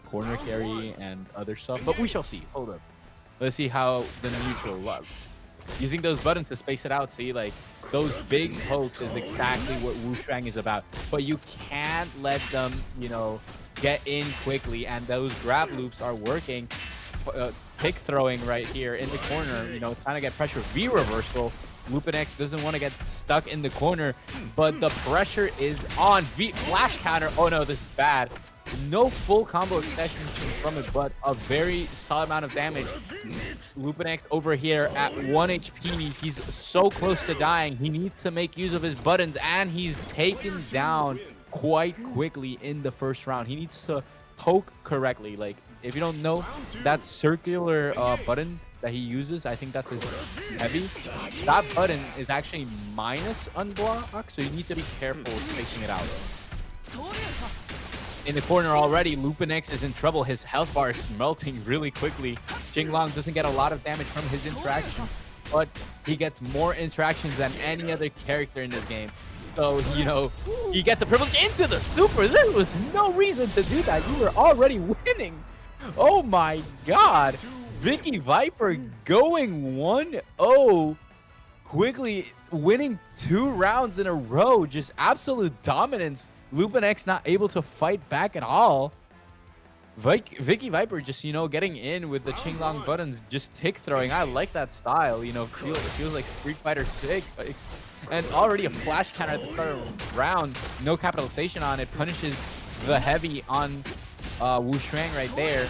corner carry and other stuff, but we shall see. Hold up. Let's see how the neutral love. Using those buttons to space it out, see, like, those big pokes is exactly what Shuang is about. But you can't let them, you know, get in quickly, and those grab loops are working. Pick throwing right here in the corner, you know, trying to get pressure. V reversal. Lupin X doesn't want to get stuck in the corner, but the pressure is on. V flash counter. Oh no, this is bad. No full combo extension from it, but a very solid amount of damage. Lupin X over here at 1 HP. He's so close to dying. He needs to make use of his buttons, and he's taken down quite quickly in the first round. He needs to poke correctly. Like, if you don't know, that circular button that he uses, I think that's his heavy. That button is actually minus unblock, so you need to be careful spacing it out. In the corner already, Lupin X is in trouble. His health bar is melting really quickly. Qing doesn't get a lot of damage from his interaction, but he gets more interactions than any other character in this game. So, you know, he gets a privilege into the super. There was no reason to do that. You were already winning. Oh my god. VickiViper going 1-0. Quickly winning 2 rounds in a row. Just absolute dominance. Lupin X not able to fight back at all. VickiViper just, you know, getting in with the Qing buttons, just tick throwing. I like that style, you know, it feels like Street Fighter 6. And already a flash counter at the start of the round. No capitalization on it. Punishes the heavy on Shuang right there.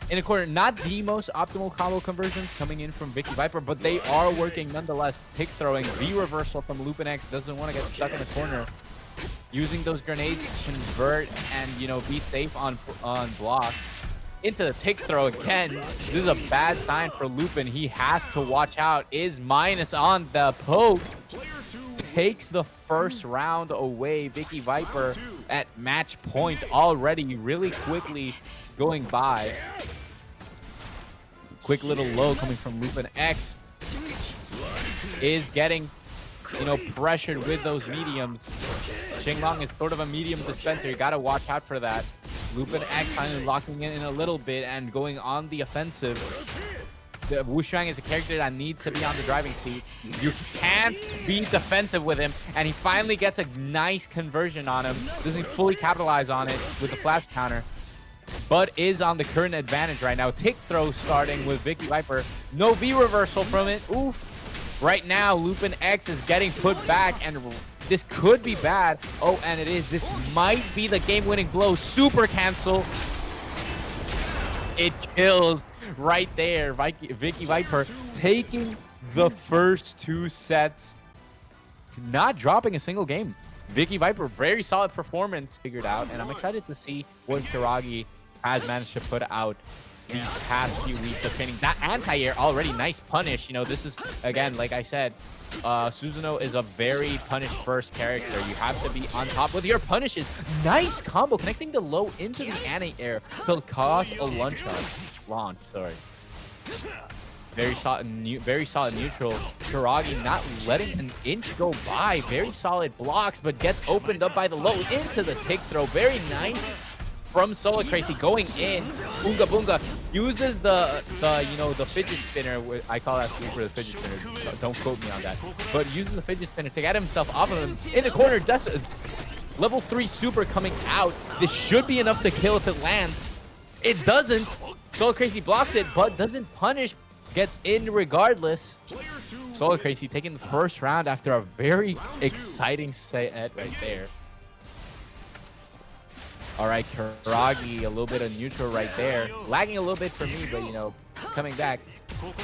In the corner, not the most optimal combo conversions coming in from VickiViper, but they are working nonetheless. Tick throwing, V reversal from Lupin X. Doesn't want to get stuck in the corner. Using those grenades to convert and, you know, be safe on block. Into the tick throw again. This is a bad sign for Lupin. He has to watch out. Is minus on the poke. Takes the first round away. VickiViper at match point already, really quickly going by. Quick little low coming from Lupin X. Is getting, you know, pressured with those mediums. Qing is sort of a medium dispenser. You gotta watch out for that. Lupin X finally locking in a little bit and going on the offensive. Shuang is a character that needs to be on the driving seat. You can't be defensive with him, and he finally gets a nice conversion on him. Doesn't fully capitalize on it with the flash counter, but is on the current advantage right now. Tick throw starting with VickiViper. No V reversal from it. Oof. Right now, Lupin X is getting put back, and this could be bad. Oh, and it is. This might be the game-winning blow. Super cancel. It kills right there. VickiViper taking the first 2 sets. Not dropping a single game. VickiViper, very solid performance figured out. And I'm excited to see what kiragaki has managed to put out these past few weeks of training. That anti-air already nice punish. You know, this is, again, like I said, Susanoo is a very punish-first character. You have to be on top with your punishes. Nice combo, connecting the low into the anti-air to cause a launch. Sorry. Very solid neutral. Kiragaki not letting an inch go by. Very solid blocks, but gets opened up by the low into the tick throw. Very nice from Solacracy going in. Boonga Boonga uses the you know, the fidget spinner. I call that super the fidget spinner. So don't quote me on that. But uses the fidget spinner to get himself off of him. In the corner, level 3 super coming out. This should be enough to kill if it lands. It doesn't. Solacracy blocks it, but doesn't punish. Gets in regardless. Solacracy taking the first round after a very exciting set right there. All right, kiragaki, a little bit of neutral right there. Lagging a little bit for me, but, you know, coming back.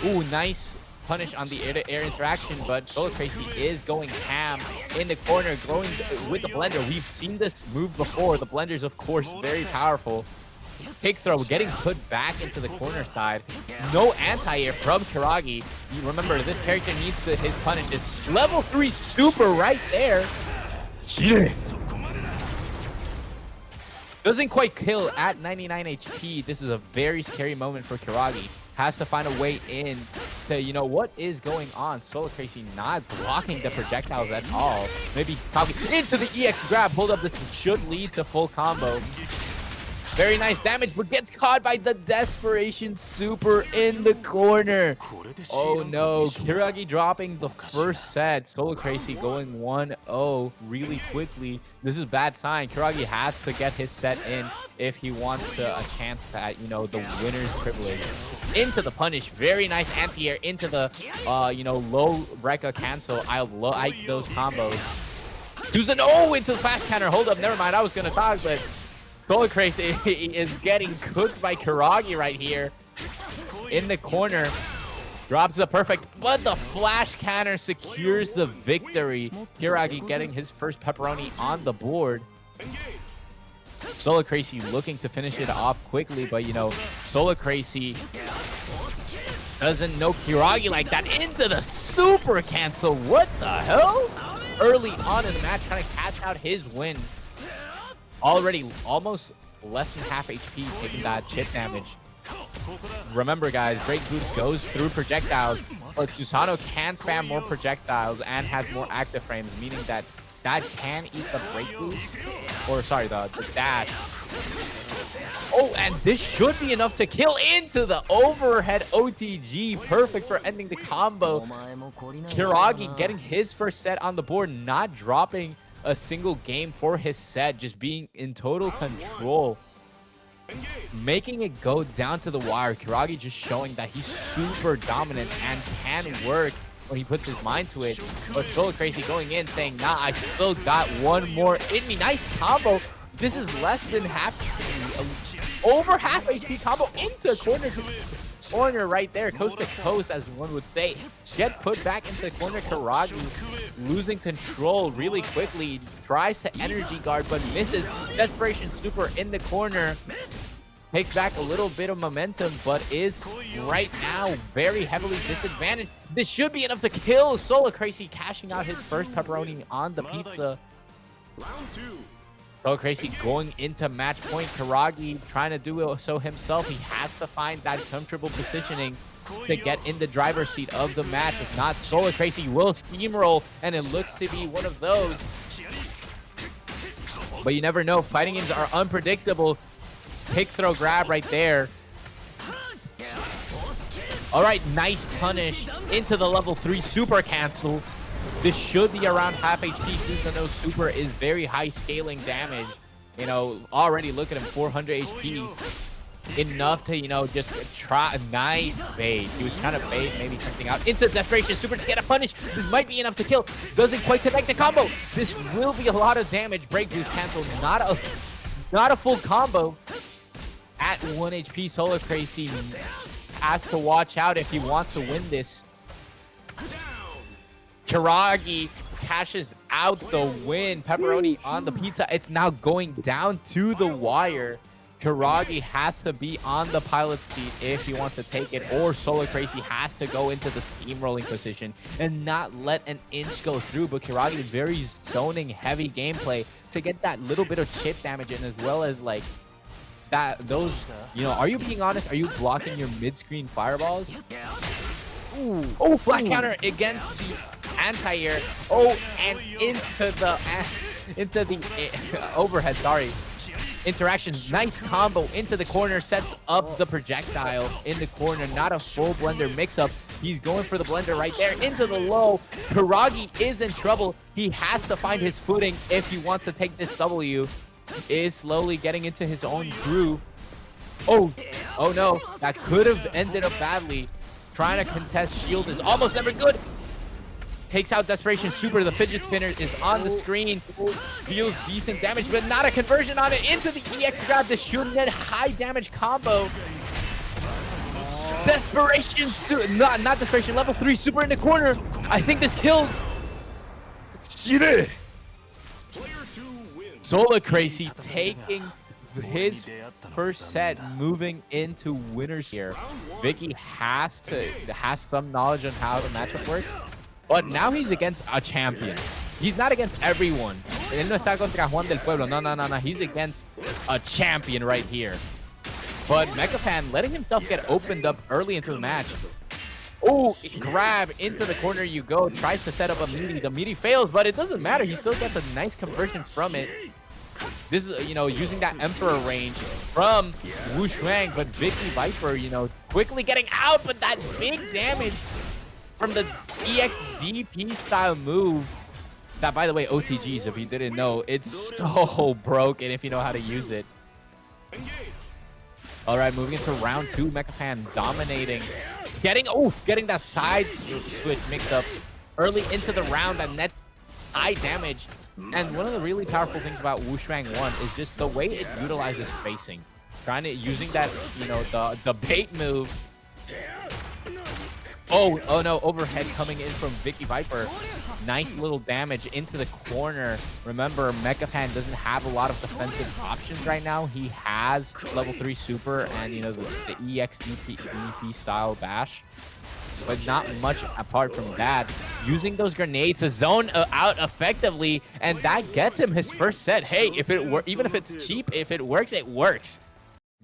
Ooh, nice punish on the air-to-air interaction, but Solacracy is going ham in the corner, going with the blender. We've seen this move before. The blender's, of course, very powerful. Pick throw, getting put back into the corner side. No anti-air from kiragaki. You remember, this character needs to hit punishes. Level 3 super right there. Jeez. Doesn't quite kill at 99 HP. This is a very scary moment for kiragaki. Has to find a way in to, you know, what is going on. Solacracy not blocking the projectiles at all. Maybe he's into the EX grab. Hold up, this should lead to full combo. Very nice damage, but gets caught by the Desperation Super in the corner. Oh no, Kiragaki dropping the first set. Solacracy going 1-0 really quickly. This is bad sign. Kiragaki has to get his set in if he wants a chance at, you know, the winner's privilege. Into the punish. Very nice anti-air into the, you know, low Rekka cancel. I like those combos. Susanoo into the fast counter. Hold up, never mind. I was going to talk, but Solacracy is getting cooked by Kiragaki right here. In the corner. Drops the perfect, but the flash counter secures the victory. Kiragaki getting his first pepperoni on the board. Solacracy looking to finish it off quickly, but you know, Solacracy doesn't know Kiragaki like that. Into the super cancel. What the hell? Early on in the match, trying to catch out his win. Already almost less than half HP, taking that chip damage. Remember, guys, Break Boost goes through projectiles, but Susanoo can spam more projectiles and has more active frames, meaning that that can eat the Break Boost, or sorry, the dash. Oh, and this should be enough to kill into the overhead OTG. Perfect for ending the combo. Kiragaki getting his first set on the board, not dropping a single game for his set, just being in total control. Making it go down to the wire. Kiragaki just showing that he's super dominant and can work when he puts his mind to it. But Solacracy going in saying, nah, I still got one more in me. Nice combo. This is less than half, over half HP combo into corner right there, coast to coast, as one would say. Get put back into the corner. Kiragaki losing control really quickly. Tries to energy guard, but misses. Desperation Super in the corner. Takes back a little bit of momentum, but is right now very heavily disadvantaged. This should be enough to kill. Solacracy cashing out his first pepperoni on the pizza. Round 2. Solacracy going into match point. Kiragaki trying to do it so himself. He has to find that comfortable positioning to get in the driver's seat of the match. If not, Solacracy will steamroll, and it looks to be one of those. But you never know. Fighting games are unpredictable. Kick, throw, grab right there. All right, nice punish into the level 3 super cancel. This should be around half HP. Susanoo super is very high scaling damage. You know, already look at him, 400 HP. Enough to, you know, just try a nice bait. He was trying to bait maybe something out. Into Desperation Super to get a punish. This might be enough to kill. Doesn't quite connect the combo. This will be a lot of damage. Break boost cancel. Not a full combo. At 1 HP, Solacracy has to watch out if he wants to win this. Kiragaki cashes out the win. Pepperoni on the pizza. It's now going down to the wire. Kiragaki has to be on the pilot seat if he wants to take it, or Solacracy has to go into the steamrolling position and not let an inch go through. But Kiragaki, very zoning heavy gameplay to get that little bit of chip damage in, as well as like that, those, you know, are you being honest? Are you blocking your mid-screen fireballs? Ooh. Oh, flash counter against the anti-air. Oh, and into the overhead, sorry. Interaction, nice combo into the corner, sets up the projectile in the corner. Not a full blender mix-up. He's going for the blender right there into the low. Kiragaki is in trouble. He has to find his footing if he wants to take this W. Is slowly getting into his own groove. Oh no, that could have ended up badly. Trying to contest shield is almost never good. Takes out Desperation Super. The fidget spinner is on the screen. Deals decent damage, but not a conversion on it. Into the EX grab. This should get high damage combo. Desperation Super. Not Desperation. Level 3 Super in the corner. I think this kills. Solacracy taking his first set, moving into winners here. Vicky has some knowledge on how the matchup works, but now he's against a champion. He's not against everyone. Él no está contra Juan del Pueblo. No. He's against a champion right here. But Mechafan letting himself get opened up early into the match. Oh, grab into the corner you go. Tries to set up a meaty. The meaty fails, but it doesn't matter. He still gets a nice conversion from it. This is, you know, using that Emperor range from Shuang, but VickiViper, quickly getting out, but that big damage from the EXDP style move. That, by the way, OTGs, if you didn't know, it's so broken if you know how to use it. All right, moving into round 2, MECHAS dominating. Getting that side switch mix-up early into the round that nets high damage. And one of the really powerful things about Shuang 1 is just the way it utilizes spacing. Using that, the bait move. Oh no, overhead coming in from VickiViper. Nice little damage into the corner. Remember, MECHAS doesn't have a lot of defensive options right now. He has level 3 super and, the EXDP style bash. But not much apart from that. Using those grenades to zone out effectively, and that gets him his first set. Hey, even if it's cheap, if it works, it works.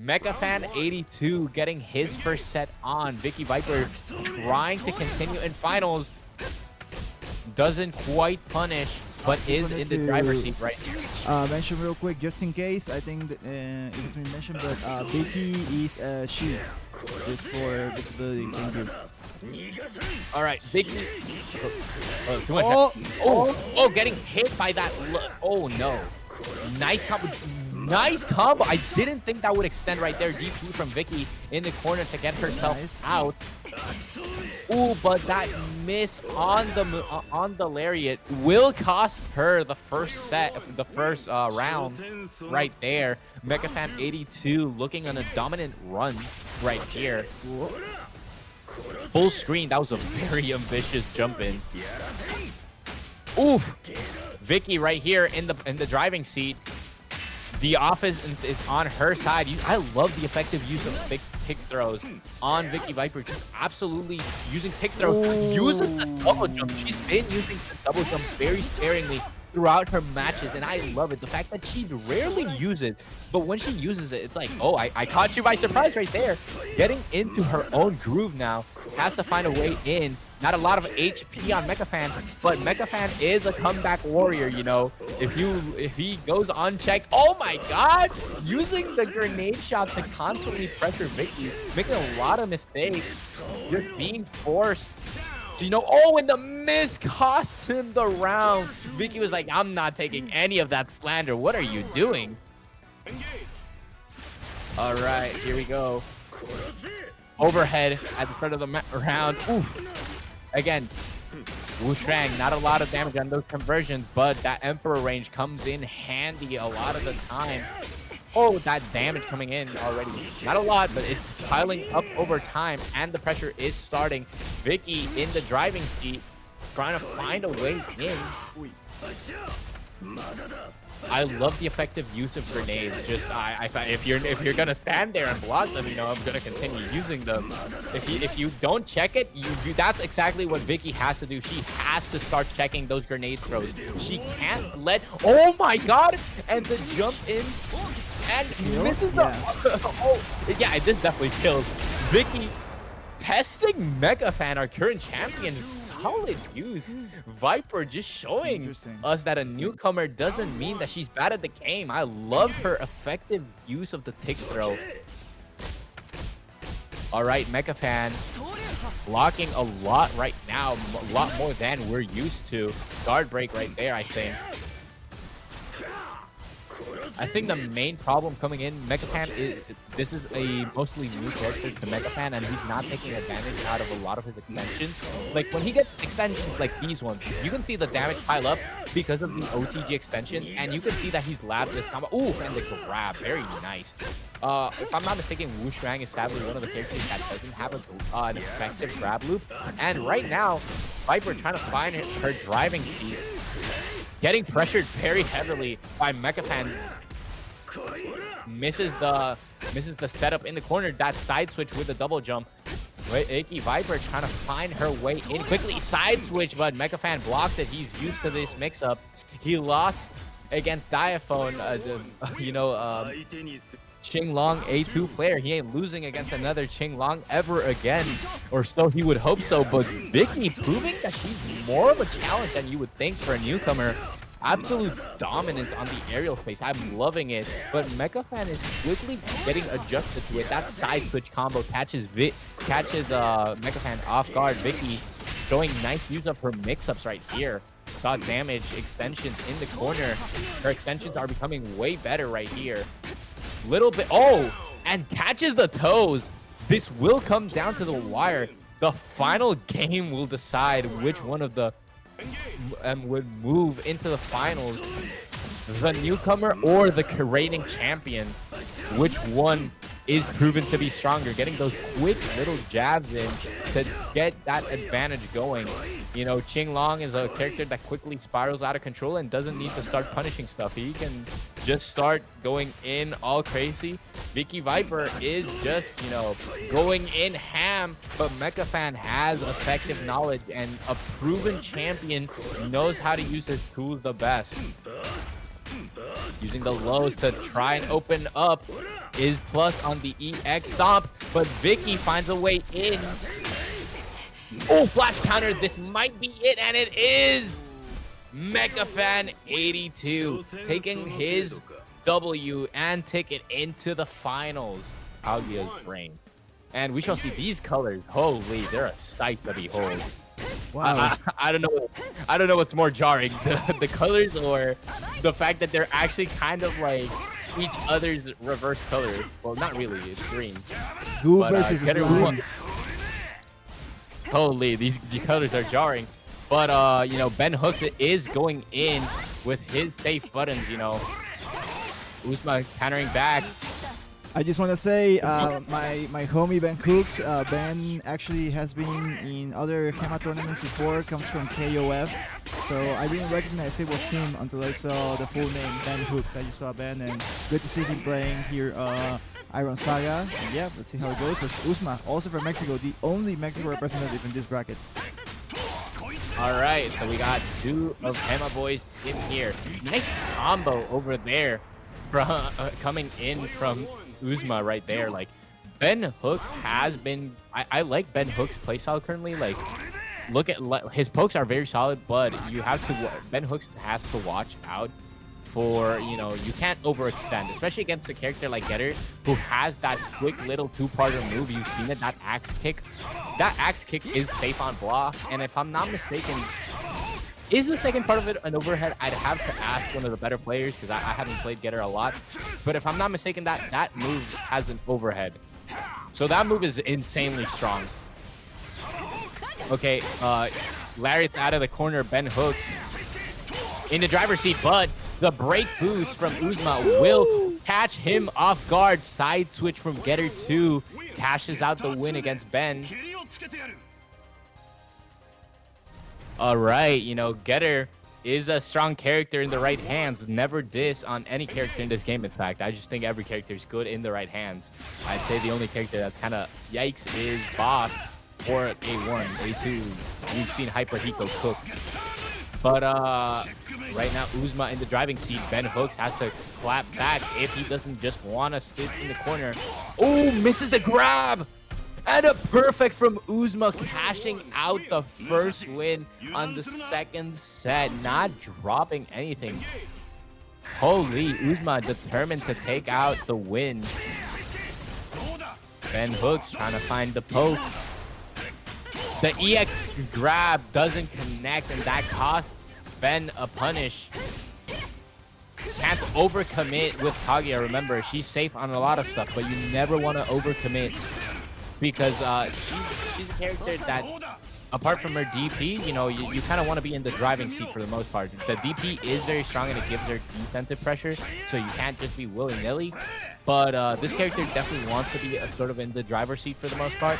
MECHAS 82 getting his first set on. VickiViper trying to continue in finals. Doesn't quite punish, but is in the driver's seat right here. Mention real quick, just in case. I think that, it has been mentioned, but Vicky is a she. Just for visibility. Thank you. All right, Vicky. Too much. Getting hit by that. Oh no. Nice combo. Nice combo. I didn't think that would extend right there. DP from Vicky in the corner to get herself out. Ooh, but that miss on the lariat will cost her the first set, the first round right there. MECHAS 82 looking on a dominant run right here. Full screen. That was a very ambitious jump in. Oof. Vicky right here in the driving seat. The offense is on her side. I love the effective use of tick throws on VickiViper. Just absolutely using tick throws. Using the double jump. She's been using the double jump very sparingly throughout her matches, and I love it. The fact that she rarely uses it, but when she uses it, it's like, oh, I caught you by surprise right there. Getting into her own groove now. Has to find a way in. Not a lot of HP on MECHAS, but MECHAS is a comeback warrior, If he goes unchecked, oh my god! Using the grenade shots to constantly pressure Vicky, making a lot of mistakes. Just being forced to, and the miss costs him the round. Vicky was like, I'm not taking any of that slander. What are you doing? All right, here we go. Overhead at the start of the round. Oof. Again, Shuang, not a lot of damage on those conversions, but that Emperor range comes in handy a lot of the time. Oh, that damage coming in already. Not a lot, but it's piling up over time, and the pressure is starting. Vicky in the driving seat, trying to find a way in. I love the effective use of grenades. Just if you're gonna stand there and block them, I'm gonna continue using them. If you don't check it, that's exactly what Vicky has to do. She has to start checking those grenade throws. She can't let. Oh my god! And the jump in and misses the. Yeah, this definitely kills Vicky. Testing MECHAS, our current champion, solid use. Viper just showing us that a newcomer doesn't mean that she's bad at the game. I love her effective use of the tick throw. All right, MECHAS blocking a lot right now, a lot more than we're used to. Guard break right there, I think. I think the main problem coming in, MECHAS is this is a mostly new character to MECHAS, and he's not taking advantage out of a lot of his extensions. Like when he gets extensions like these ones, you can see the damage pile up because of the OTG extension, and you can see that he's labbed this combo. Ooh, and the grab, very nice. If I'm not mistaken, Shuang is sadly one of the characters that doesn't have an effective grab loop, and right now, Viper trying to find her driving seat. Getting pressured very heavily by MECHAS. Misses the setup in the corner. That side switch with the double jump. VickiViper trying to find her way in quickly. Side switch, but MECHAS blocks it. He's used to this mix-up. He lost against Diaphone, Qing Long A2 player. He ain't losing against another Qing Long ever again, or so he would hope so. But Vicky proving that she's more of a challenge than you would think for a newcomer. absolute dominance on the aerial space. I'm loving it, but MECHAS is quickly getting adjusted to it. That side switch combo catches MECHAS off guard. Vicky showing nice use of her mix-ups right here. Saw damage extensions in the corner. Her extensions are becoming way better right here. Little bit, oh, and catches the toes. This will come down to the wire. The final game will decide which one of the would move into the finals. The newcomer or the reigning champion. Which one is proven to be stronger? Getting those quick little jabs in to get that advantage going. You know, Qing Long is a character that quickly spirals out of control and doesn't need to start punishing stuff. He can just start going in all crazy. VickiViper is just, you know, going in ham, but MECHAS has effective knowledge, and a proven champion knows how to use his tools the best. Using the lows to try and open up is plus on the EX stomp, but Vicky finds a way in. Oh, flash counter. This might be it, and it is. MECHAS 82 taking his W and ticket into the finals. Kaguya's brain. And we shall see these colors. Holy, they're a sight to behold. Wow. I don't know what's more jarring, the colors or the fact that they're actually kind of like each other's reverse colors. Well, not really. It's green. Who But, versus Slime. Holy, these colors are jarring. But, you know, Ben Hooks is going in with his safe buttons, you know. Usma countering back. I just want to say, my homie Ben Cooks, Ben actually has been in other GEMA tournaments before, comes from KOF, so I didn't recognize it was him until I saw the full name, Ben Hooks. I just saw Ben, and good to see him playing here, Iron Saga. And yeah, let's see how it goes. There's Usma, also from Mexico, the only Mexico representative in this bracket. All right, so we got two of GEMA boys in here. Nice combo over there from coming in from Usma right there. Like, Ben Hooks has been, I like Ben Hooks' playstyle currently. Like, look at his pokes are very solid, but you have to, Ben Hooks has to watch out for, you know, you can't overextend, especially against a character like Getter who has that quick little two-parter move. You've seen it, that axe kick. That axe kick is safe on block, and if I'm not mistaken, is the second part of it an overhead? I'd have to ask one of the better players because I haven't played Getter a lot. But if I'm not mistaken, that move has an overhead. So that move is insanely strong. Okay, Lariat's out of the corner. Ben Hooks in the driver's seat, but the break boost from Usma will catch him off guard. Side switch from Getter 2 cashes out the win against Ben. All right, you know, Getter is a strong character in the right hands. Never diss on any character in this game, in fact. I just think every character is good in the right hands. I'd say the only character that's kind of yikes is Boss or A1, A2. We've seen Hyper Hiko cook. But right now, Usma in the driving seat. Ben Hooks has to clap back if he doesn't just want to sit in the corner. Oh, misses the grab! And a perfect from Usma, cashing out the first win on the second set, not dropping anything. Holy, Usma determined to take out the win. Ben Hooks trying to find the poke. The EX grab doesn't connect, and that costs Ben a punish. Can't overcommit with Kaguya. Remember, she's safe on a lot of stuff, but you never want to overcommit. Because she's a character that, apart from her DP, you know, you kind of want to be in the driving seat for the most part. The DP is very strong and it gives her defensive pressure, so you can't just be willy-nilly. But this character definitely wants to be sort of in the driver's seat for the most part.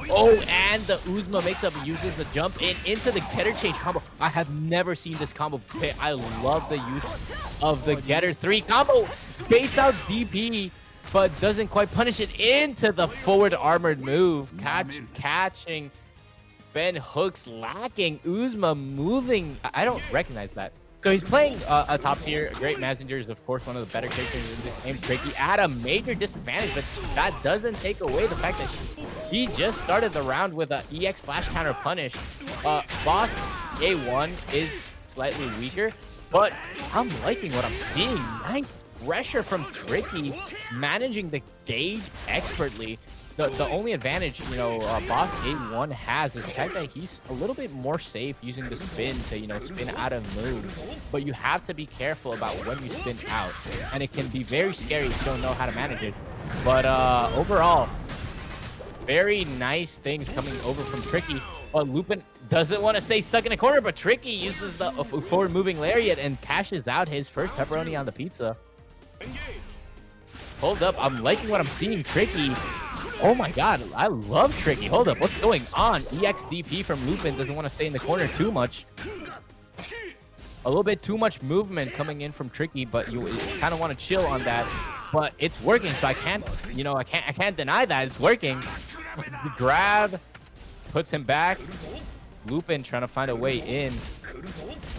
Oh, and the Usma makes up, uses the jump in into the Getter change combo. I have never seen this combo fit. I love the use of the Getter 3 combo. Baits out DP, but doesn't quite punish it into the forward armored move. Catching Ben Hooks lacking. Usma moving. I don't recognize that. So he's playing a top tier. Great Mazinger is, of course, one of the better characters in this game. Tricky at a major disadvantage, but that doesn't take away the fact that he just started the round with an EX flash counter punish. Boss A1 is slightly weaker, But I'm liking what I'm seeing. Nice pressure from Tricky, managing the gauge expertly. The only advantage, you know, Boss A1 has is the fact that he's a little bit more safe using the spin to, you know, spin out of moves. But you have to be careful about when you spin out. And it can be very scary if you don't know how to manage it. But overall, very nice things coming over from Tricky. But Lupin doesn't want to stay stuck in a corner, but Tricky uses the forward-moving lariat and cashes out his first pepperoni on the pizza. Hold up, I'm liking what I'm seeing. Tricky. Oh my god, I love Tricky. Hold up, what's going on? EXDP from Lupin doesn't want to stay in the corner too much. A little bit too much movement coming in from Tricky, but you kind of want to chill on that. But it's working, so I can't, you know, I can't deny that it's working. The grab puts him back. Lupin trying to find a way in.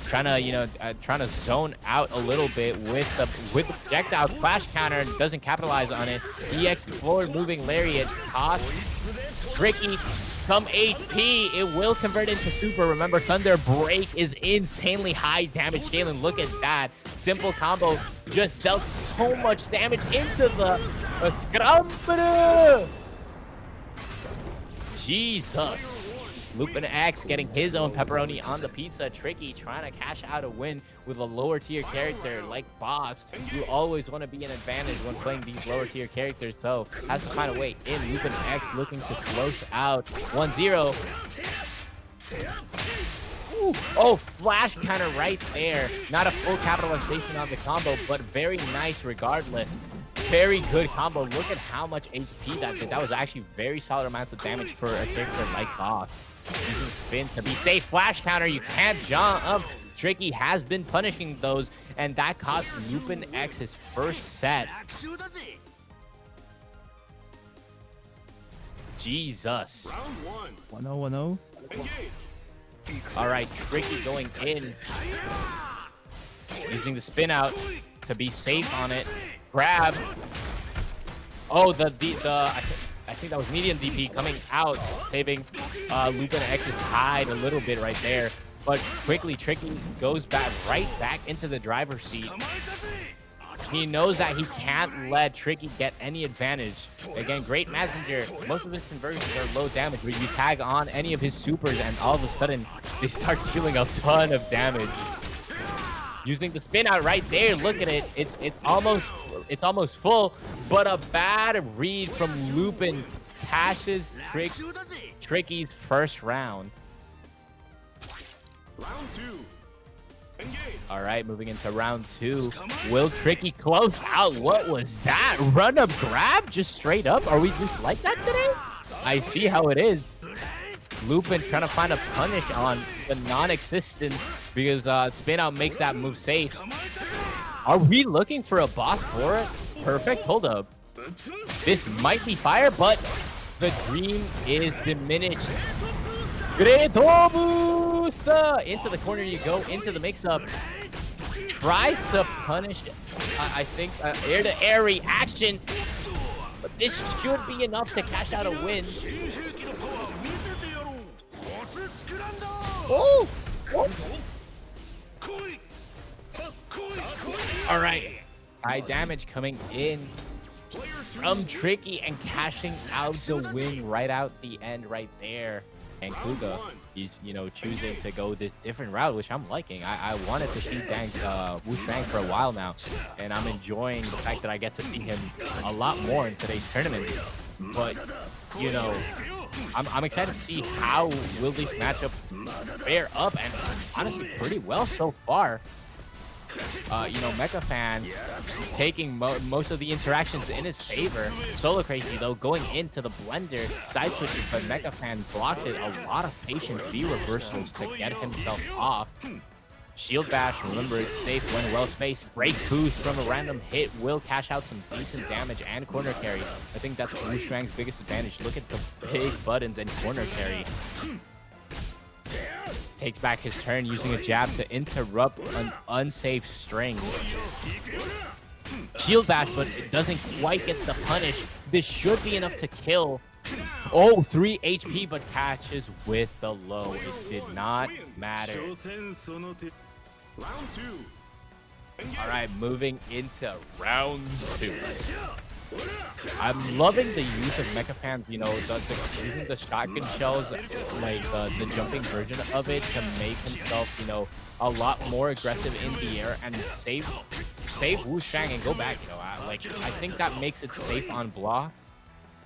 Trying to, you know, trying to zone out a little bit with the projectile flash counter. Doesn't capitalize on it. EX forward moving lariat costs Tricky some HP. It will convert into super. Remember, Thunder Break is insanely high damage scaling. Look at that. Simple combo just dealt so much damage into the scrum. Jesus. Lupin X getting his own pepperoni on the pizza. Tricky trying to cash out a win with a lower tier character like Boss. You always want to be an advantage when playing these lower tier characters, so has to find a way in. Lupin X looking to close out 1-0. Oh, flash counter right there. Not a full capitalization on the combo, but very nice regardless. Very good combo. Look at how much HP that did. That was actually very solid amounts of damage for a character like Boss. Using spin to be safe. Flash counter, you can't jump. Tricky has been punishing those, and that cost Lupin X his first set. Jesus. 1-0, 1-0. All right, Tricky going in. Using the spin out to be safe on it. Grab. Oh, I think that was medium DP coming out, saving Lupin X's hide a little bit right there. But quickly, Tricky goes right back into the driver's seat. He knows that he can't let Tricky get any advantage. Again, great Mazinger. Most of his conversions are low damage, where you tag on any of his supers and all of a sudden they start dealing a ton of damage. Using the spin out right there, look at it. It's almost full, but a bad read from Lupin cashes Tricky's first round. All right, moving into round 2. Will Tricky close out? What was that? Run up grab? Just straight up? Are we just like that today? I see how it is. Lupin trying to find a punish on the non-existent because spin out makes that move safe. Are we looking for a boss Borot? Perfect. Hold up. This might be fire, but the dream is diminished. Great boost! Into the corner you go, into the mix-up. Tries to punish, I think, air-to-air reaction. But this should be enough to cash out a win. Oh! All right. High damage coming in from Tricky and cashing out the win right out the end right there. And Dancouga, he's, you know, choosing to go this different route, which I'm liking. I wanted to see Shuang for a while now, and I'm enjoying the fact that I get to see him a lot more in today's tournament. But, you know, I'm excited to see how will this matchup fare up, and honestly pretty well so far. You know, Mecha Fan taking most of the interactions in his favor. Solacracy, though, going into the blender, side switching, but Mecha Fan blocks it. A lot of patience, V reversals to get himself off. Shield bash, remember it's safe when well spaced. Break boost from a random hit will cash out some decent damage and corner carry. I think that's Shuang's biggest advantage. Look at the big buttons and corner carry. Takes back his turn using a jab to interrupt an unsafe string. Shield bash, but it doesn't quite get the punish. This should be enough to kill. Oh, 3 HP, but catches with the low. It did not matter. All right, moving into round 2. I'm loving the use of mecha fans, you know, using the shotgun shells, like the jumping version of it to make himself, you know, a lot more aggressive in the air and save Wu Shang and go back, you know. I think that makes it safe on block.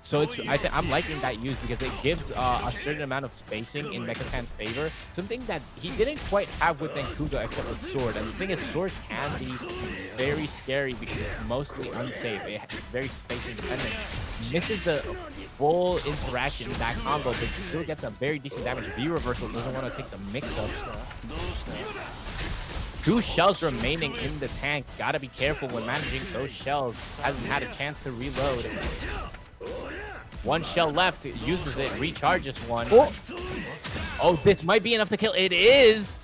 So I'm liking that use because it gives a certain amount of spacing in Mecha Fan's favor. Something that he didn't quite have with Dancouga except with Sword. And the thing is, Sword can be very scary because it's mostly unsafe. It's very spacing dependent. Misses the full interaction in that combo, but still gets a very decent damage. V reversal doesn't want to take the mix-up. 2 shells remaining in the tank. Gotta be careful when managing those shells. Hasn't had a chance to reload. 1 shell left, uses it, recharges 1. Oh, this might be enough to kill. It is!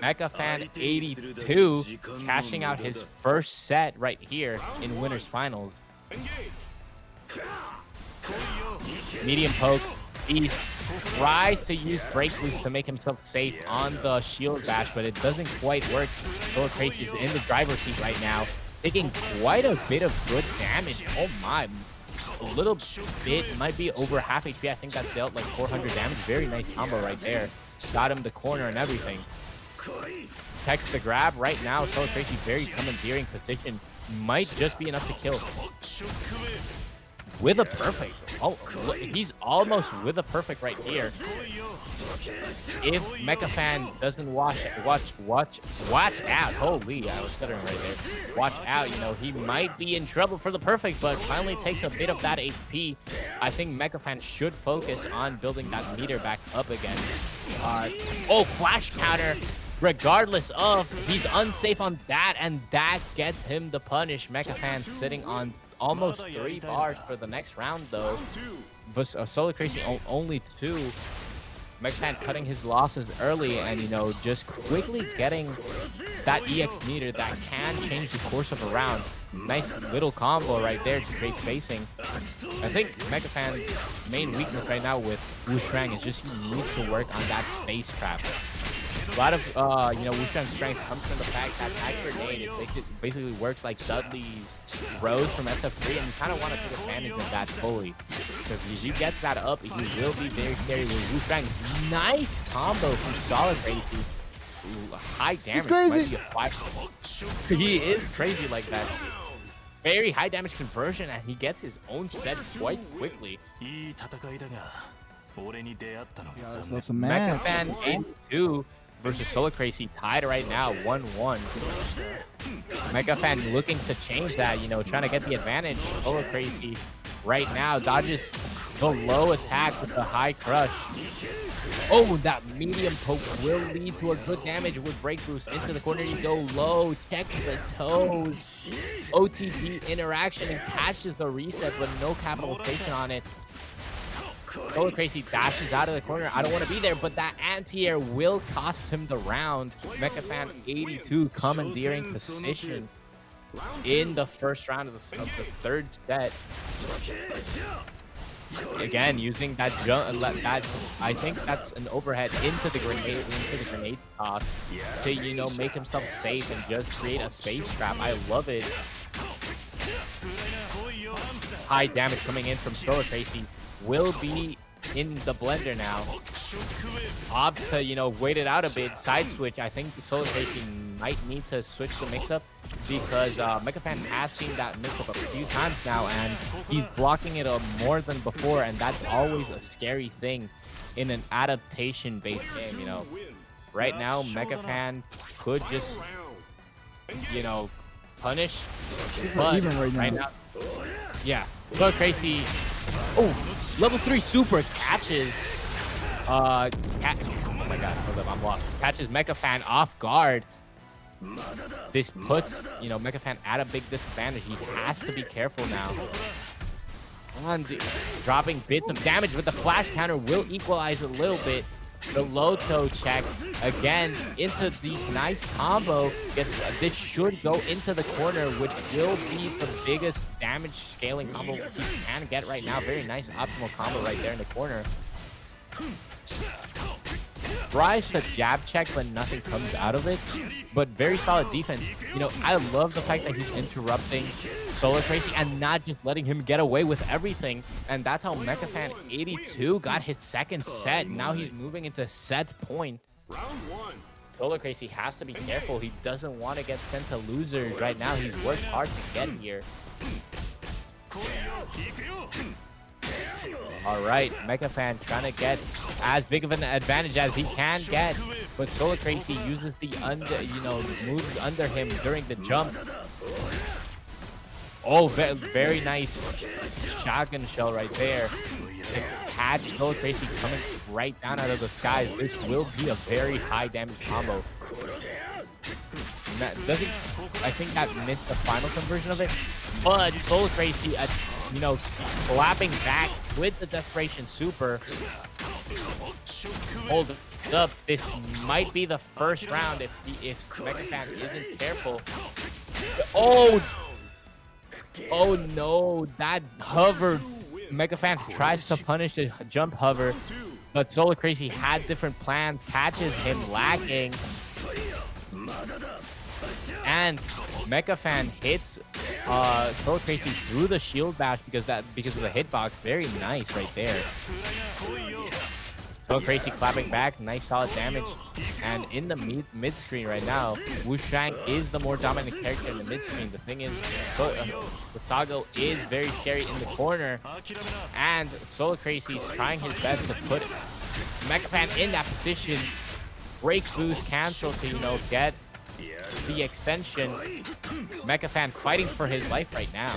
Mecha Fan 82 cashing out his first set right here in Winners Finals. Medium poke. He tries to use break boost to make himself safe on the shield bash, but it doesn't quite work. Solacracy is in the driver's seat right now, taking quite a bit of good damage. Oh my, a little bit, might be over half HP. I think that dealt like 400 damage. Very nice combo right there. Got him the corner and everything. Text the grab right now. Solacracy very commandeering position. Might just be enough to kill. With a perfect. Oh, look, he's almost with a perfect right here. If Mecha Fan doesn't watch out. Holy, I was stuttering right there. Watch out, you know, he might be in trouble for the perfect, but finally takes a bit of that HP. I think Mecha Fan should focus on building that meter back up again. Oh, flash counter. Regardless of, he's unsafe on that, and that gets him the punish. Mecha Fan sitting on almost 3 bars for the next round, though. Solacracy only 2. Mecha Fan cutting his losses early and, you know, just quickly getting that EX meter that can change the course of a round. Nice little combo right there to create spacing. I think Mecha Fan's main weakness right now with Wu Shuang is just he needs to work on that space trap. A lot of, you know, Wu Shuang's strength comes from the fact that that grenade basically works like Dudley's Rose from SF3, and you kind of want to take advantage of that fully. Because if you get that up, you will be very scary with Wu Shuang. Nice combo from Solacracy. High damage. He's crazy. Might be a 5. He is crazy like that. Very high damage conversion, and he gets his own set quite quickly. Mecha Fan 82 versus Solacracy tied right now, 1-1. Mecha Fan looking to change that, you know, trying to get the advantage. Solacracy right now dodges the low attack with the high crush. Oh, that medium poke will lead to a good damage with break boost into the corner. You go low, check the toes. OTP interaction and catches the reset, but no capitalization on it. Solacracy dashes out of the corner. I don't want to be there, but that anti-air will cost him the round. Mecha Fan 82 commandeering position in the first round of the 3rd set. Again, using that jump, I think that's an overhead into the grenade toss to, you know, make himself safe and just create a space trap. I love it. High damage coming in from Solacracy. Will be in the blender now. Opts to, you know, wait it out a bit. Side switch. I think Solacracy might need to switch the mix-up because Mecha Fan has seen that mix-up a few times now, and he's blocking it more than before, and that's always a scary thing in an adaptation-based game, you know. Right now, Mecha Fan could just, you know, punish, but even right now, yeah. Solacracy, oh, level 3 super catches, oh my god, hold up, I'm lost. Catches Mecha Fan off guard. This puts, you know, Mecha Fan at a big disadvantage. He has to be careful now. And dropping bits of damage with the flash counter will equalize a little bit. The low toe check again into these nice combo. This should go into the corner, which will be the biggest damage scaling combo he can get right now. Very nice optimal combo right there in the corner. tries to jab check, but nothing comes out of it. But very solid defense. You know, I love the fact that he's interrupting Solacracy and not just letting him get away with everything. And that's how MechaFan82 got his second set. Now he's moving into set point. Solacracy has to be careful. He doesn't want to get sent to losers right now. He's worked hard to get here. All right, MechaFan trying to get as big of an advantage as he can get, but Solacracy uses the moves under him during the jump. Oh, very nice shotgun shell right there to catch Solacracy coming right down out of the skies. This will be a very high damage combo. I think that missed the final conversion of it, but Solacracy, clapping back with the Desperation Super. Hold up, this might be the first round if MechaFan isn't careful. Oh no, that hover. MechaFan tries to punish the jump hover, but Solacracy had different plans, catches him lacking. And MechaFan hits Solacracy through the shield bash because of the hitbox. Very nice right there. Solacracy clapping back, nice solid damage. And in the mid screen right now, Shuang is the more dominant character in the mid screen. The thing is, Vassago is very scary in the corner, and Solacracy is trying his best to put MechaFan in that position. Break boost cancel to get the extension. MechaFan fighting for his life right now.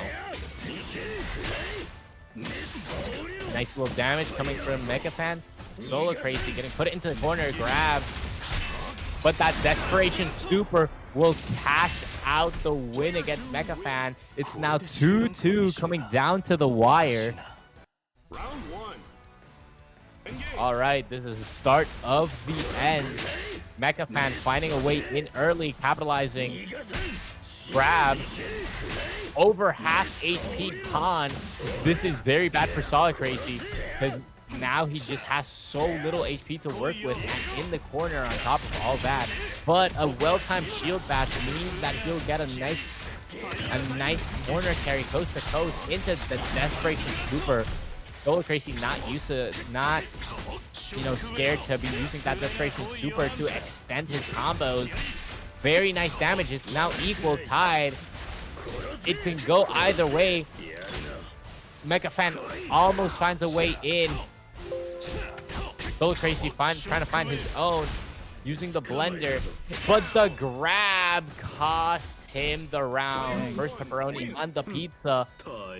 Nice little damage coming from MechaFan. Solacracy getting put into the corner, grab. But that Desperation Super will cash out the win against MechaFan. It's now 2-2 coming down to the wire. All right, this is the start of the end. MechaFan finding a way in early, capitalizing. Grab. Over half HP con. This is very bad for Solacracy because now he just has so little HP to work with, and in the corner on top of all that. But a well-timed shield bash means that he'll get a nice corner carry coast to coast into the Desperation Super. Solacracy not scared to be using that Desperation Super to extend his combos. Very nice damage. It's now equal, tied. It can go either way. MechaFan almost finds a way in. Solacracy trying to find his own, using the blender, but the grab cost him the round. First pepperoni on the pizza.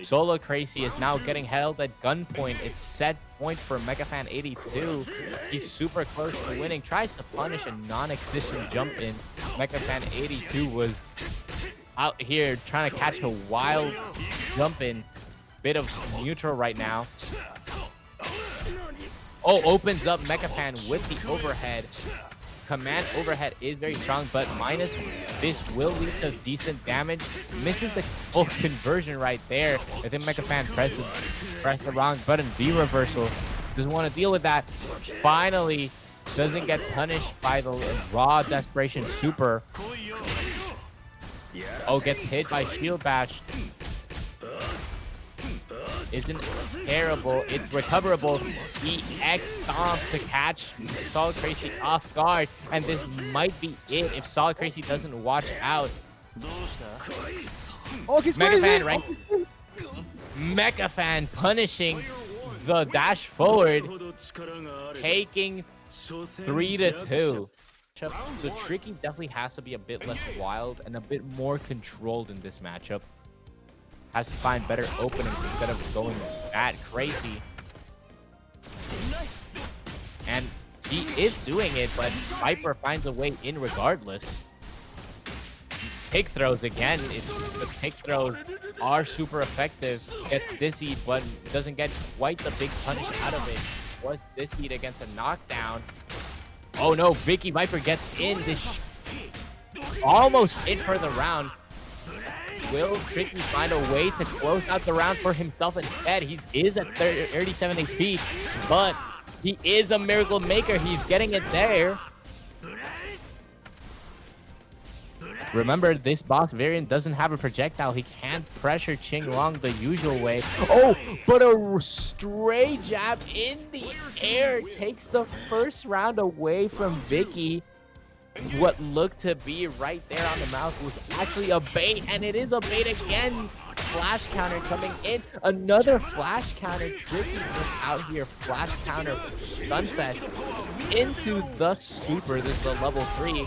Solacracy is now getting held at gunpoint. It's set point for MechaFan82. He's super close to winning. Tries to punish a non-existent jump in. MechaFan82 was out here trying to catch a wild jump in. Bit of neutral right now. Oh, opens up MechaFan with the overhead. Command overhead is very strong, but minus this will lead to decent damage. Misses the full conversion right there. I think MechaFan pressed the wrong button. V reversal. Doesn't want to deal with that. Finally, doesn't get punished by the raw Desperation Super. Oh, gets hit by shield bash. Isn't terrible. It's recoverable. EX stomp to catch Solacracy off guard, and this might be it if Solacracy doesn't watch out. Oh, he's MechaFan, right? MechaFan punishing the dash forward, taking 3-2. So Tricky definitely has to be a bit less wild and a bit more controlled in this matchup. Has to find better openings instead of going that crazy. And he is doing it, but Viper finds a way in regardless. Pig throws again. The pig throws are super effective. Gets dizzy, but doesn't get quite the big punish out of it. Was dizzied against a knockdown. Oh no, VickiViper gets in. This almost in for the round. Will Tricky find a way to close out the round for himself instead? He is at 37 HP, but He is a miracle maker. He's getting it there. Remember, this boss variant doesn't have a projectile. He can't pressure Qing the usual way. Oh, but a stray jab in the air takes the first round away from Vicky. What looked to be right there on the mouth was actually a bait, and it is a bait again. Flash counter coming in. Another flash counter. Tricky just out here. Flash counter Stunfest into the super. This is the level 3.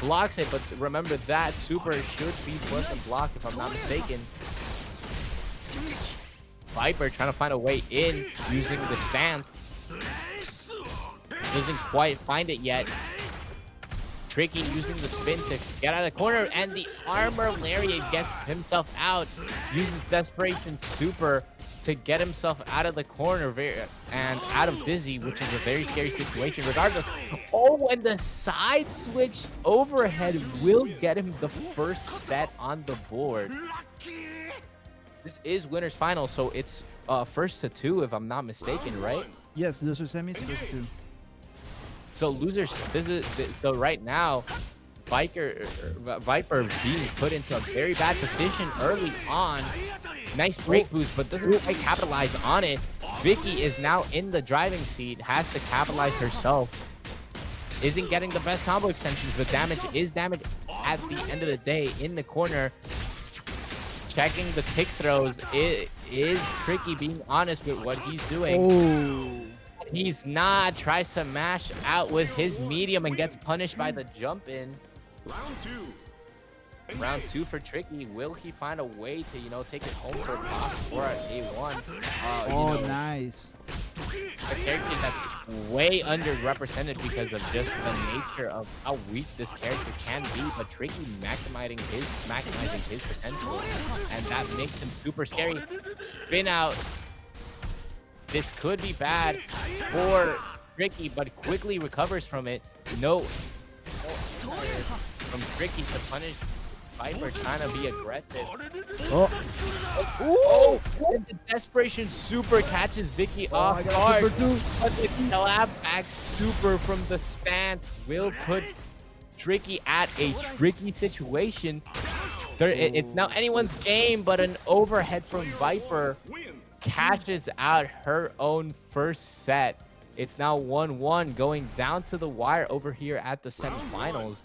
Blocks it, but remember that super should be plus and block if I'm not mistaken. Viper trying to find a way in using the stance. Doesn't quite find it yet. Tricky using the spin to get out of the corner, and the armor lariat gets himself out. Uses desperation super to get himself out of the corner and out of dizzy, which is a very scary situation regardless. Oh, and the side switch overhead will get him the first set on the board. This is winners final, so it's first to 2 if I'm not mistaken, right? Yes, loser semis, first to 2. So losers, so right now, Viper being put into a very bad position early on. Nice break boost, but doesn't quite capitalize on it. Vicky is now in the driving seat, has to capitalize herself. Isn't getting the best combo extensions, but damage is damage at the end of the day. In the corner, checking the pick throws. It is Tricky being honest with what he's doing. Oh. He's not. Tries to mash out with his medium and gets punished by the jump in. Round 2 for Tricky. Will he find a way to, you know, take it home for a boss for A1? Nice. A character that's way underrepresented because of just the nature of how weak this character can be, but Tricky maximizing his potential, and that makes him super scary. Spin out. This could be bad for Tricky, but quickly recovers from it. No from Tricky to punish Viper, trying to be aggressive. Oh, and the desperation super catches Vicky off guard. But the clapback super from the stance will put Tricky at a tricky situation. It's now anyone's game, but an overhead from Viper cashes out her own first set. It's now 1-1 going down to the wire over here at the semifinals.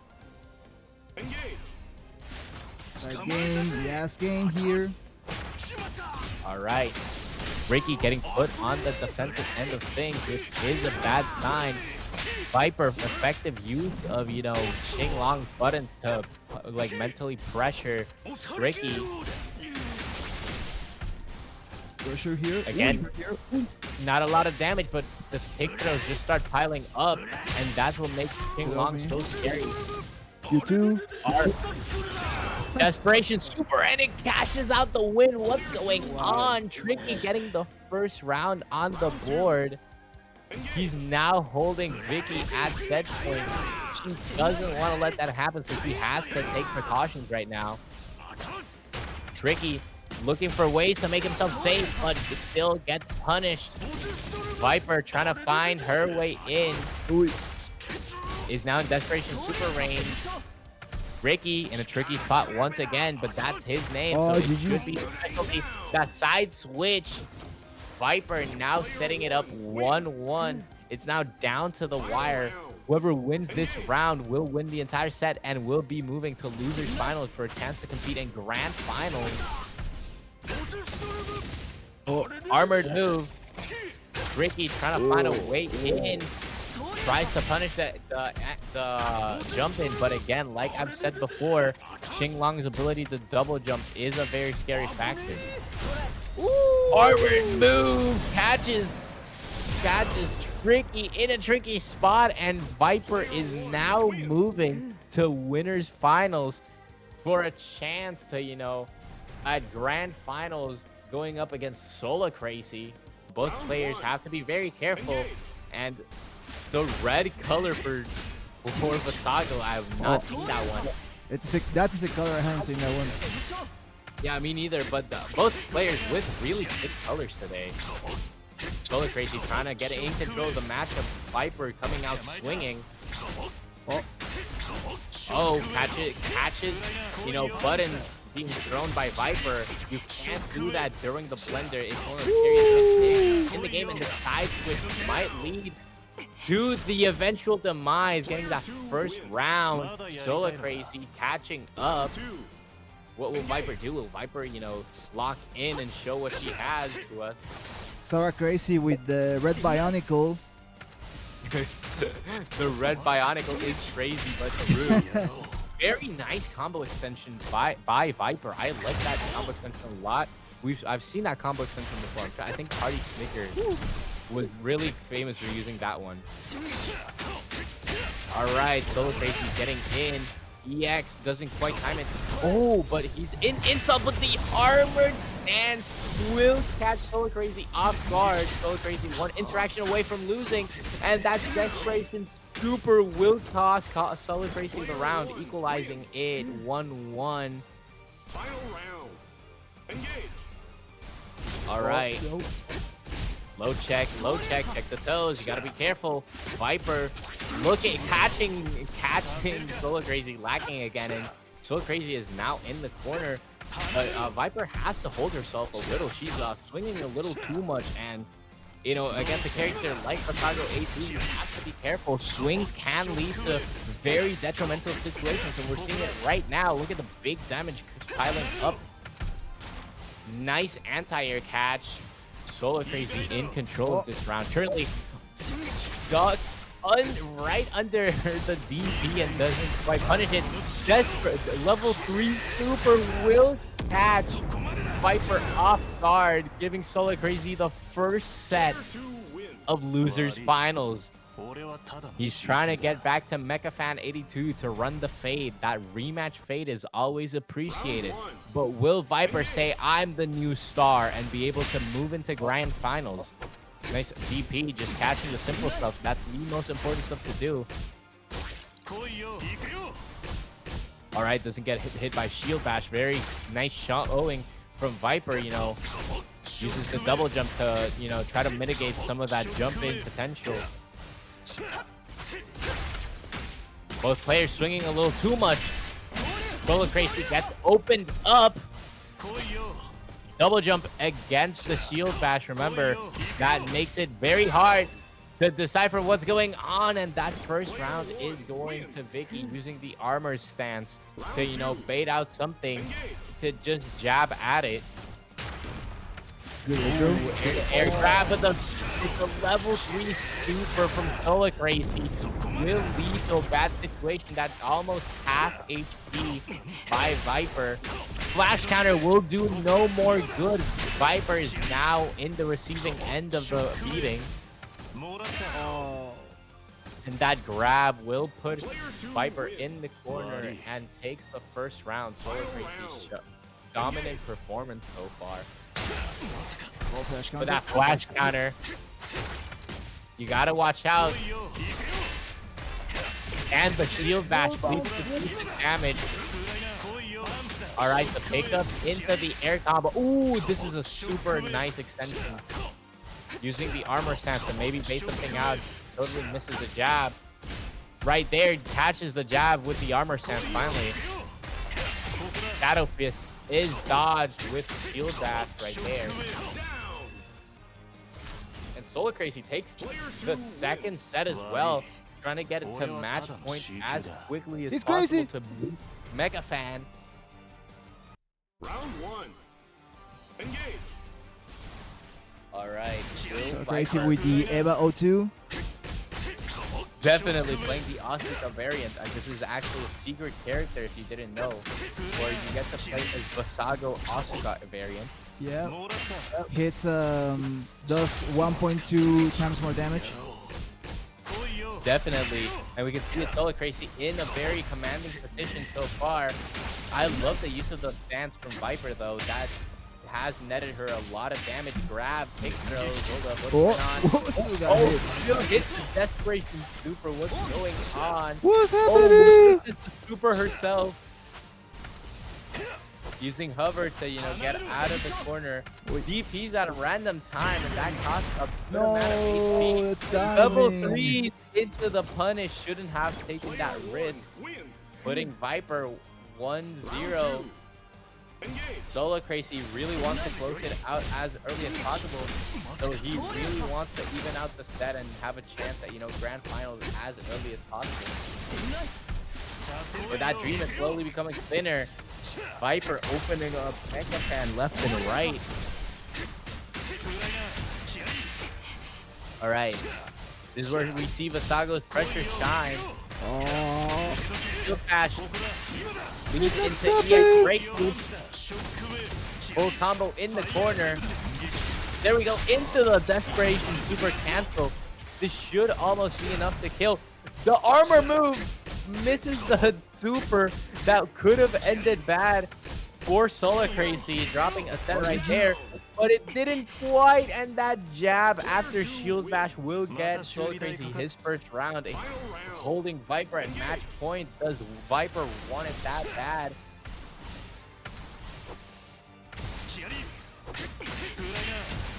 Last game here. All right. Ricky getting put on the defensive end of things, which is a bad sign. Viper, effective use of, you know, Qing buttons to, like, mentally pressure Ricky. Pressure here. Again, not a lot of damage, but the pick throws just start piling up, and that's what makes Qing so scary. You too. Desperation super, and it cashes out the win. What's going on? Tricky getting the first round on the board. He's now holding Vicky at set point. She doesn't want to let that happen, so he has to take precautions right now. Tricky looking for ways to make himself safe, but still gets punished. Viper trying to find her way in. Is now in desperation super range. Ricky in a tricky spot once again, but that's his name, so it should be specialty. That side switch. Viper now setting it up 1-1. It's now down to the wire. Whoever wins this round will win the entire set and will be moving to losers finals for a chance to compete in grand finals. Armored move. Tricky trying to find a way in. Tries to punish the jump in, but again, like I've said before, Qing ability to double jump is a very scary factor. Armored move catches Tricky in a tricky spot, and Viper is now moving to winners finals for a chance to, you know, at grand finals going up against Solacracy. Both players have to be very careful, and the red color for Vassago, I have not seen that one. That's a color I haven't seen that one. Yeah, me neither, but both players with really sick colors today. Solacracy trying to get in control of the matchup. Viper coming out swinging. Oh, catches, you know, button being thrown by Viper. You can't do that during the blender. It's one of the scariest in the game, and the side switch might lead to the eventual demise, getting that first round. Solacracy catching up. What will Viper do? Will Viper, you know, lock in and show what she has to us? Solacracy with the red bionicle. The red bionicle is crazy, but true. Very nice combo extension by Viper. I like that combo extension a lot. I've seen that combo extension before. I think Party Snicker was really famous for using that one. All right, Solacracy getting in. EX doesn't quite time it. Oh, but he's in insult, but the armored stance will catch Solacracy off guard. Solacracy one interaction away from losing, and that desperation super will cost Solacracy the round, equalizing it 1-1. Final round. Engage. All right. Low check, check the toes. You gotta be careful. Viper catching Solacracy, lacking again, and Solacracy is now in the corner. Viper has to hold herself a little. She's swinging a little too much, and you know, against a character like Vassago AC, you have to be careful. Swings can lead to very detrimental situations, and we're seeing it right now. Look at the big damage piling up. Nice anti-air catch. Solacracy in control of this round. Currently ducks right under the DP and doesn't quite punish it. Desperate level 3 super will catch Viper off guard, giving Solacracy the first set of losers finals. He's trying to get back to MechaFan82 to run the fade. That rematch fade is always appreciated. But will Viper say, I'm the new star, and be able to move into grand finals? Nice DP, just catching the simple stuff. That's the most important stuff to do. All right, doesn't get hit by shield bash. Very nice shot owing from Viper, you know. Uses the double jump to, you know, try to mitigate some of that jump in potential. Both players swinging a little too much. Solacracy gets opened up. Double jump against the shield bash. Remember, that makes it very hard to decipher what's going on. And that first round is going to Vicky, using the armor stance to, you know, bait out something to just jab at it. Air grab, but the level 3 super from Solacracy will lead to a bad situation. That's almost half HP by Viper. Flash counter will do no more good. Viper is now in the receiving end of the beating. And that grab will put Viper in the corner and takes the first round. Solacracy's dominant performance so far. With that flash counter, you gotta watch out. And the shield bash leads to decent damage. Alright, the pickup into the air combo. Ooh, this is a super nice extension. Using the armor stance to maybe bait something out. Totally misses the jab. Right there, catches the jab with the armor stance finally. Shadow Fist is dodged with shield dash right there. And Solacracy takes the second set as well, trying to get it to match point as quickly as possible to beat MechaFan. Round 1. Engage. All right. Solacracy with the EVA 02. Definitely playing the Asuka variant. This is actually a secret character if you didn't know. Where you get to play as Vassago Asuka variant. Yeah. Hits does 1.2 times more damage. Definitely. And we can see Solacracy in a very commanding position so far. I love the use of the stance from Viper though. That has netted her a lot of damage. Grab, pick throws. Hold up, what's going on? Still hits the desperation super. What's going on? What's happening? It's the super herself. using hover to, you know, get out of the corner. DPs at a random time, and that costs a good amount of No, HP. timing. Double threes into the punish. Shouldn't have taken that risk. Wins. Putting Viper 1-0. Solacracy really wants to close it out as early as possible. So he really wants to even out the stat and have a chance at, you know, grand finals as early as possible. But that dream is slowly becoming thinner. Viper opening up Mecha left and right. All right. This is where we see Vassago's pressure shine. Oh. Shield bash. Leads into EX breakthrough. Full combo in the corner. There we go. Into the desperation super cancel. This should almost be enough to kill. The armor move misses the super that could have ended bad for Solacracy, dropping a set right there. But it didn't quite end that jab after shield bash will get Solacracy his first round. Holding Viper at match point. Does Viper want it that bad?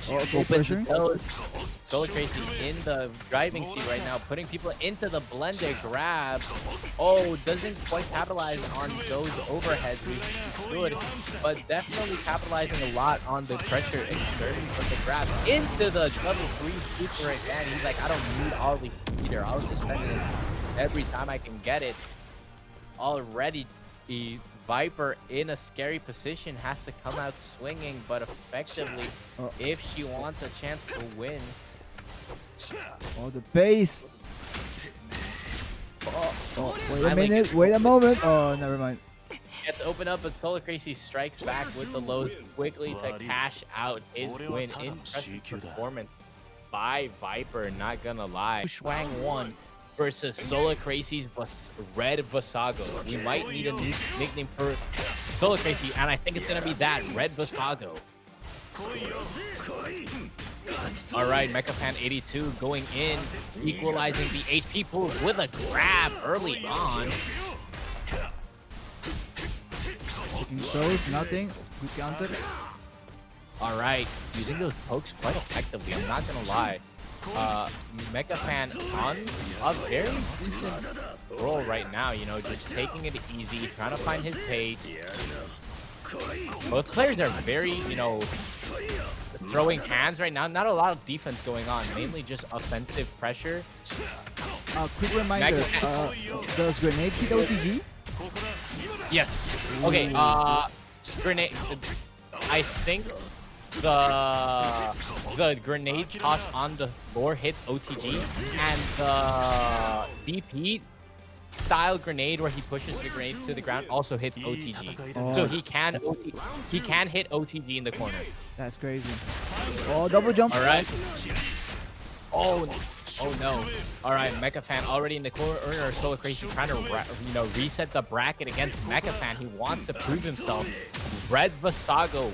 Okay, pressure. Solacracy in the driving seat right now, putting people into the blended grab. Oh, doesn't quite capitalize on those overheads. We should, but definitely capitalizing a lot on the pressure exerted from the grab into the double three super again. He's like, I don't need all the heater. I'll just spend it every time I can get it. Already, the Viper in a scary position has to come out swinging, but effectively, if she wants a chance to win. Oh, the base. Oh, wait a minute. Wait a moment. Oh, never mind. Gets open up, but Solacracy strikes back with the lows quickly to cash out his win. Impressive performance by Viper, not gonna lie. Shuang won versus Solacracy's Red Vassago. We might need a new nickname for Solacracy, and I think it's gonna be that, Red Vassago. All right, MECHAS82 going in, equalizing the HP pool with a grab early on. Throws, nothing. Good counter. All right, using those pokes quite effectively, I'm not gonna lie. MECHAS on a very decent roll right now, you know, just taking it easy, trying to find his pace. Both players are very, you know, throwing hands right now. Not a lot of defense going on, mainly just offensive pressure. Quick reminder, does grenade hit OTG? Yes. Okay, grenade, I think the grenade toss on the floor hits OTG, and the DP style grenade where he pushes the grenade to the ground also hits OTG. So he can hit OTG in the corner. That's crazy. Oh, double jump. All right. Oh no. All right, MECHAS already in the corner. Solacracy trying to, you know, reset the bracket against MECHAS. He wants to prove himself. Red Vassago.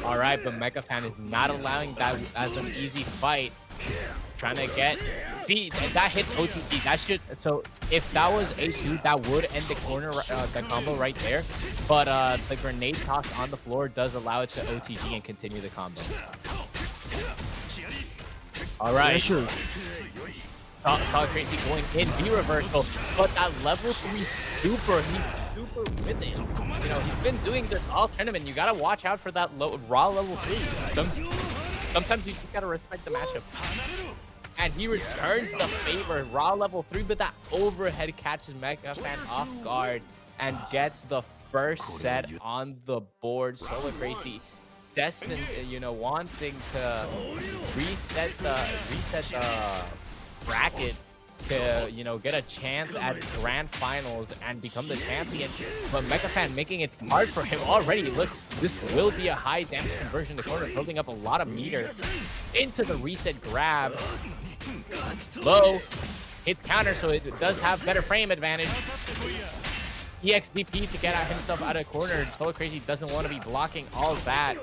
All right, but MECHAS is not allowing that as an easy fight. Trying to get, see, that hits OTG. That should, so if that was A2, that would end the corner, the combo right there. But the grenade toss on the floor does allow it to OTG and continue the combo. All right. Sure. Solacracy going in V-reversal, but that level 3 super, he's super with it. You know, he's been doing this all tournament. You gotta watch out for that raw level 3. Sometimes you just gotta respect the matchup. And he returns the favor, raw level 3, but that overhead catches MECHAS off guard and gets the first set on the board. Solacracy destined, you know, wanting to reset the bracket to, you know, get a chance at grand finals and become the champion, but MECHAS making it hard for him already. Look, this will be a high damage conversion in the corner, building up a lot of meter into the reset grab. Low hits counter, so it does have better frame advantage. EXDP to get himself out of the corner. Solacracy doesn't want to be blocking all that.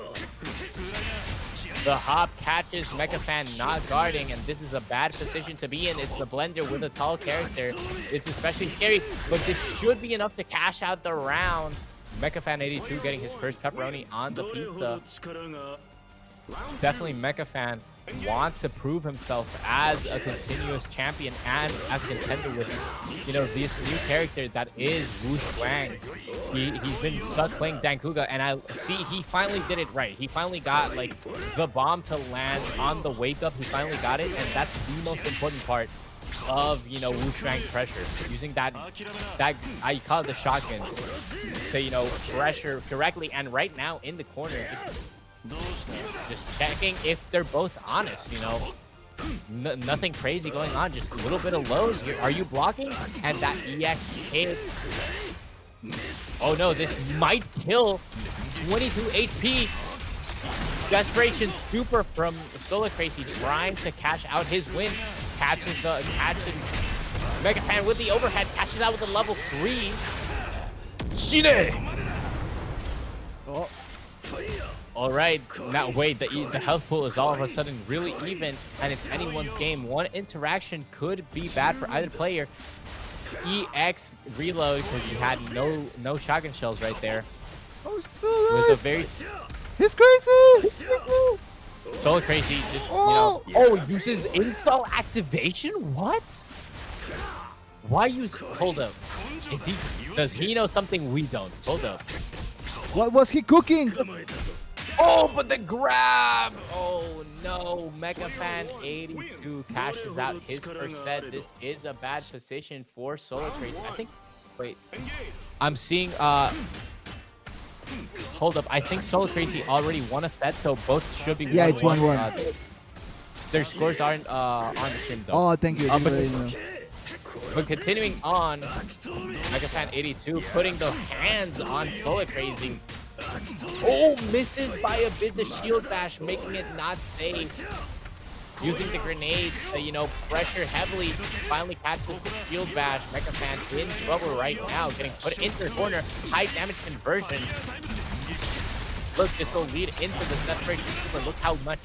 The hop catches MechaFan not guarding, and this is a bad position to be in. It's the blender with a tall character. It's especially scary, but this should be enough to cash out the round. MechaFan 82 getting his first pepperoni on the pizza. Definitely MechaFan wants to prove himself as a continuous champion and as a contender with, you know, this new character that is Shuang. He's been stuck playing Dancouga, and I see he finally did it right. He finally got like the bomb to land on the wake up. He finally got it, and that's the most important part of, you know, Shuang pressure. Using that I call it the shotgun to, you know, pressure correctly. And right now in the corner, just checking if they're both honest, you know. Nothing crazy going on, just a little bit of lows. Are you blocking? And that EX hits. Oh no, this might kill. 22 HP. Desperation super from Solacracy trying to cash out his win. Catches MechaFan with the overhead, catches out with a level 3. Shine! Oh. All right, now wait, the health pool is all of a sudden really even, and it's anyone's game. One interaction could be bad for either player. EX reload, because you had no shotgun shells right there. Oh, so It was a very he's crazy. Solacracy just, you know, uses install activation. What? Why use? Hold up. Does he know something we don't? Hold up. What was he cooking? Oh, but the grab! Oh no, MechaFan 82 cashes out his first set. This is a bad position for Solacracy. I think, wait, I'm seeing, hold up, I think Solacracy already won a set, so both should be 1-1. Yeah, it's 1-1. Their scores aren't on the stream though. Oh, thank you. But continuing on, MechaFan 82 putting the hands on Solacracy. Oh, misses by a bit the shield bash, making it not safe. Using the grenades to, you know, pressure heavily. Finally catches the shield bash. MechaFan in trouble right now, getting put into the corner. High damage conversion. Look, this will lead into the separation. But look how much.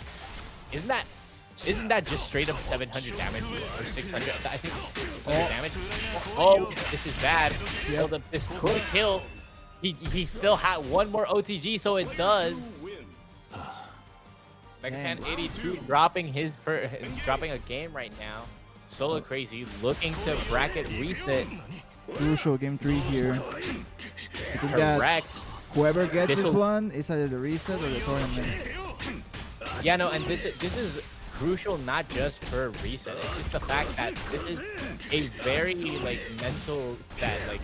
Isn't that just straight up 700 damage or 600? I think it's 600 damage. Oh, this is bad. Hold up, this could kill. He still had one more OTG, so it does. MechaFan 82 dropping a game right now. Solacracy looking to bracket reset. Crucial game 3 here. I think that Correct. whoever gets this one is either the reset or the tournament. Yeah, no, and this is crucial not just for reset. It's just the fact that this is a very like mental stat. Like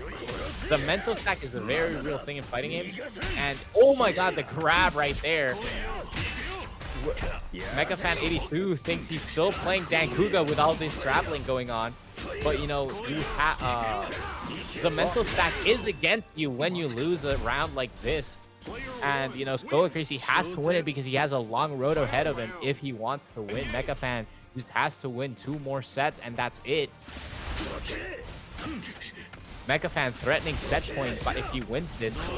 the mental stack is a very real thing in fighting games. And oh my god, the grab right there. MechaFan 82 thinks he's still playing Dancouga with all this grappling going on, but you know, the mental stack is against you when you lose a round like this. And you know, Solacracy has to win it because he has a long road ahead of him if he wants to win. MechaFan just has to win 2 more sets, and that's it. MechaFan threatening set points, but if he wins this,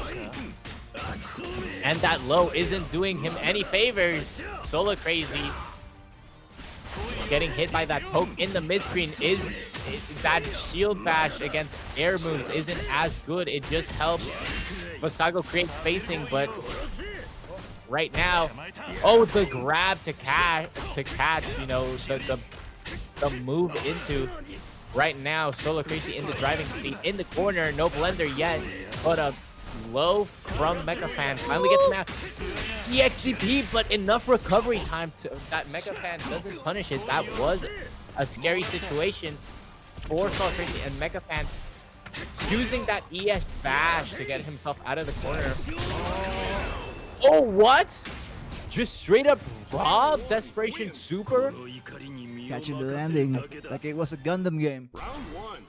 and that low isn't doing him any favors. Solacracy getting hit by that poke in the mid-screen. That shield bash against air moves isn't as good. It just helps Vassago create spacing, but right now, oh, the grab to catch, you know, the move into. Right now, Solacracy in the driving seat, in the corner, no blender yet, but a low from MechaFan finally gets him out. EXDP, but enough recovery time to that MechaFan doesn't punish it. That was a scary situation for Solacracy, and MechaFan using that ES bash to get himself out of the corner. Oh, what? Just straight up raw desperation super? Catching the landing like it was a Gundam game. Round 1.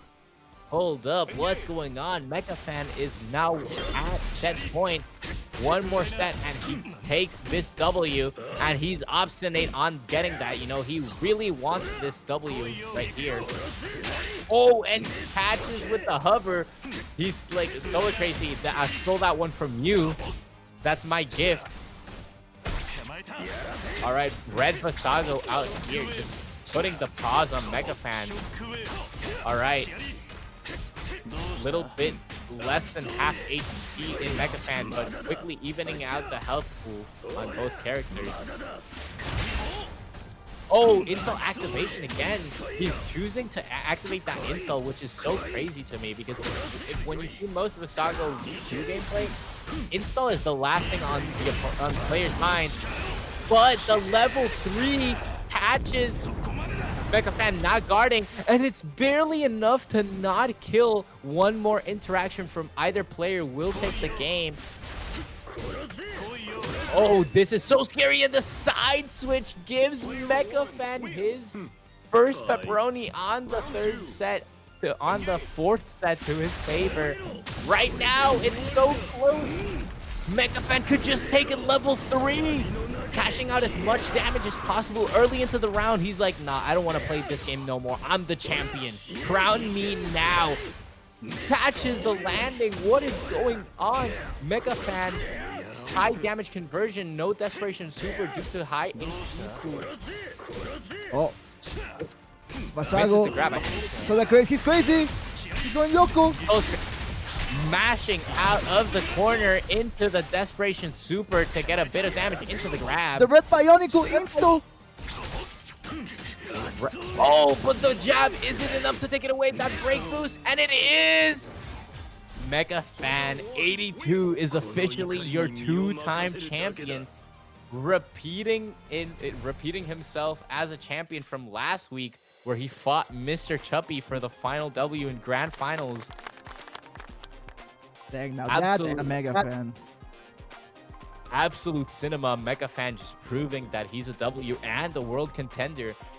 Hold up, what's going on? MechaFan is now at set point. One more set and he takes this W, and he's obstinate on getting that. You know, he really wants this W right here. Oh, and catches with the hover. He's like, Solacracy, I stole that one from you. That's my gift. All right, Red Vassago out here, just putting the pause on MECHAS. All right, little bit less than half HP in MECHAS, but quickly evening out the health pool on both characters. Oh, insult activation again. He's choosing to activate that insult, which is so crazy to me because when you see most Vassago 2 gameplay, install is the last thing on the player's mind. But the level 3 catches MECHAS not guarding, and it's barely enough to not kill. One more interaction from either player will take the game. Oh, this is so scary, and the side switch gives MECHAS his first pepperoni on the third set, on the fourth set to his favor. Right now, it's so close. MECHAS could just take it level 3, cashing out as much damage as possible early into the round. He's like, nah, I don't want to play this game no more. I'm the champion. Crown me now. Catches the landing. What is going on? MECHAS, high damage conversion, no desperation super due to high HP. Oh. Misses Vassago. the grab. He's crazy. He's going loco. Mashing out of the corner into the desperation super to get a bit of damage into the grab. The red Bionicle insta. Oh, but the jab isn't enough to take it away. That break boost, and it is. MECHAS 82 is officially your 2-time champion, repeating himself as a champion from last week, where he fought Mr. Chuppy for the final W in grand finals. Dang, now that's a MECHAS. Absolute cinema. MECHAS just proving that he's a W and a world contender.